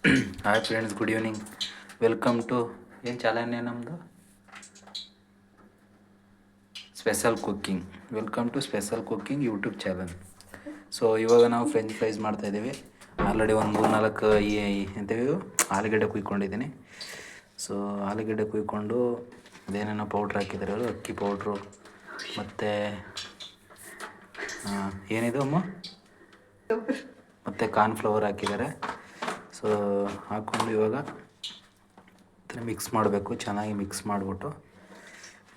Hi friends, good evening. Welcome to ಏನು ಚಾಲನೆ ನಮ್ಮದು special cooking. Welcome to special cooking YouTube channel. So ಇವಾಗ ನಾವು ಫ್ರೆಂಚ್ ಫ್ರೈಸ್ ಮಾಡ್ತಾಯಿದ್ದೀವಿ. ಆಲ್ರೆಡಿ ಒಂದು 3-4 ಎಂಥವು ಆಲೂಗಡ್ಡೆ ಕುಯ್ಕೊಂಡಿದ್ದೀನಿ. ಸೊ ಆಲೂಗಡ್ಡೆ ಕುಯ್ಕೊಂಡು ಅದೇನೇನೋ ಪೌಡ್ರ್ ಹಾಕಿದ್ದಾರೆ ಅವರು, ಅಕ್ಕಿ ಪೌಡ್ರು ಮತ್ತು ಏನಿದು ಅಮ್ಮ, ಮತ್ತು ಕಾರ್ನ್ಫ್ಲವರ್ ಹಾಕಿದ್ದಾರೆ. ಸೊ ಹಾಕ್ಕೊಂಡು ಇವಾಗ ಮಿಕ್ಸ್ ಮಾಡಬೇಕು. ಚೆನ್ನಾಗಿ ಮಿಕ್ಸ್ ಮಾಡಿಬಿಟ್ಟು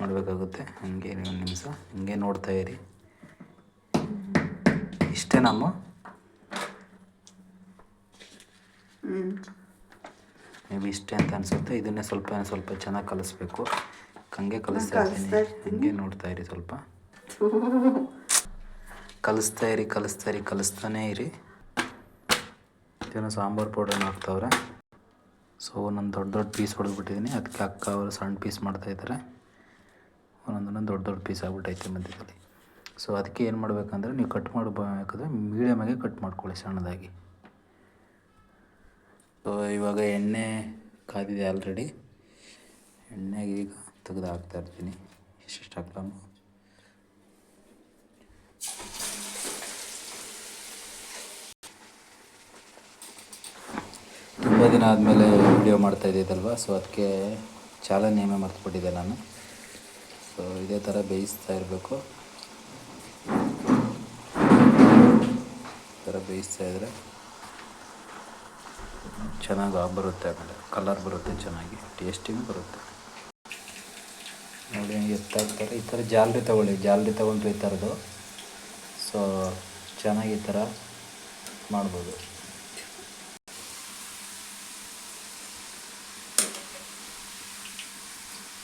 ಮಾಡಬೇಕಾಗುತ್ತೆ. ಹಂಗೆ ಒಂದು ನಿಮಿಷ ಹಿಂಗೆ ನೋಡ್ತಾಯಿರಿ. ಇಷ್ಟೇ ನಮ್ಮ ಮೇ ಬಿ ಇಷ್ಟೇ ಅಂತ ಅನಿಸುತ್ತೆ. ಇದನ್ನೇ ಸ್ವಲ್ಪ ಚೆನ್ನಾಗಿ ಕಲಿಸ್ಬೇಕು. ಹಂಗೆ ಕಲಿಸ್ತಾ ಇದ್ದೀನಿ, ಹಂಗೆ ನೋಡ್ತಾಯಿರಿ. ಸ್ವಲ್ಪ ಕಲಿಸ್ತಾನೇ ಇರಿ. ಏನೋ ಸಾಂಬಾರು ಪೌಡರ್ ಹಾಕ್ತವ್ರೆ. ಸೊ ಒಂದೊಂದು ದೊಡ್ಡ ಪೀಸ್ ಹೊಡೆದ್ಬಿಟ್ಟಿದ್ದೀನಿ. ಅದಕ್ಕೆ ಅಕ್ಕ ಅವರು ಸಣ್ಣ ಪೀಸ್ ಮಾಡ್ತಾಯಿದ್ದಾರೆ. ಒಂದೊಂದೊಂದು ದೊಡ್ಡ ಪೀಸ್ ಆಗ್ಬಿಟ್ಟೈತೆ ಮಧ್ಯದಲ್ಲಿ. ಸೊ ಅದಕ್ಕೆ ಏನು ಮಾಡಬೇಕಂದ್ರೆ, ನೀವು ಕಟ್ ಮಾಡಬೇಕಾದ್ರೆ ಮೀಡಿಯಮಾಗಿ ಕಟ್ ಮಾಡ್ಕೊಳ್ಳಿ, ಸಣ್ಣದಾಗಿ. ಸೊ ಇವಾಗ ಎಣ್ಣೆ ಕಾದಿದೆ ಆಲ್ರೆಡಿ. ಎಣ್ಣೆಗೆ ಈಗ ತೆಗೆದು ಹಾಕ್ತಾಯಿರ್ತೀನಿ. ಇಷ್ಟು ಹಾಕ್ಲಾಮ. ತುಂಬ ದಿನ ಆದಮೇಲೆ ವಿಡಿಯೋ ಮಾಡ್ತಾಯಿದ್ದಲ್ವ, ಸೊ ಅದಕ್ಕೆ ಚಾಲನೆಯನ್ನು ಮರ್ತುಬಿಟ್ಟಿದ್ದೆ ನಾನು. ಸೊ ಇದೇ ಥರ ಬೇಯಿಸ್ತಾ ಇರಬೇಕು. ಈ ಥರ ಬೇಯಿಸ್ತಾ ಇದ್ದರೆ ಚೆನ್ನಾಗಿ ಬರುತ್ತೆ. ಆಮೇಲೆ ಕಲರ್ ಬರುತ್ತೆ, ಚೆನ್ನಾಗಿ ಟೇಸ್ಟಿನೂ ಬರುತ್ತೆ. ನೋಡಿ ಹಂಗೆ ಎತ್ತಾಕ್ತಾರೆ. ಈ ಥರ ಜಾಲರಿ ತೊಗೊಂಡ್ರೆ ಈ ಥರದ್ದು. ಸೊ ಚೆನ್ನಾಗಿ ಈ ಥರ ಮಾಡ್ಬೋದು.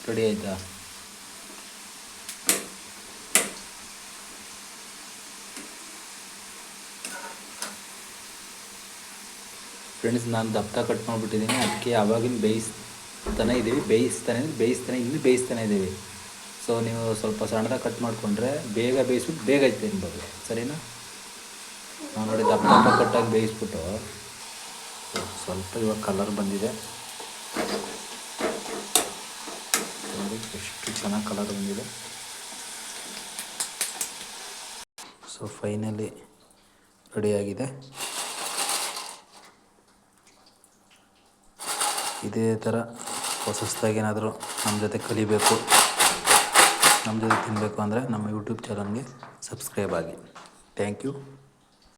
ರೆಡಿ ಆಯಿತಾ? ಫ್ರೆಂಡ್ಸ್, ನಾನು ದಪ್ಪ ಕಟ್ ಮಾಡಿಬಿಟ್ಟಿದ್ದೀನಿ. ಅದಕ್ಕೆ ಆವಾಗಿನ ಬೇಯಿಸ್ತಾನೆ ಇದ್ದೀವಿ. ಸೊ ನೀವು ಸ್ವಲ್ಪ ಸಣ್ಣದಾಗಿ ಕಟ್ ಮಾಡಿಕೊಂಡ್ರೆ ಬೇಗ ಬೇಯಿಸ್ಬಿಟ್ಟು ಬೇಗ ತಿನ್ಬೋದು. ಸರಿನಾ? ನಾವು ನೋಡಿ ದಪ್ಪ ಕಟ್ಟಾಗಿ ಬೇಯಿಸ್ಬಿಟ್ಟು ಸ್ವಲ್ಪ ಇವಾಗ ಕಲರ್ ಬಂದಿದೆ. ನೋಡಿ ಎಷ್ಟು ಚೆನ್ನಾಗಿ ಕಲರ್ ಬಂದಿದೆ. ಸೊ ಫೈನಲಿ ರೆಡಿಯಾಗಿದೆ. ಇದೇ ಥರ ಹೊಸದಾಗಿ ಏನಾದರೂ ನಮ್ಮ ಜೊತೆ ಕಲಿಬೇಕು, ನಮ್ಮ ಜೊತೆ ತಿನ್ನಬೇಕು ಅಂದರೆ ನಮ್ಮ ಯೂಟ್ಯೂಬ್ ಚಾನಲ್ಗೆ ಸಬ್ಸ್ಕ್ರೈಬ್ ಆಗಿ. Thank you.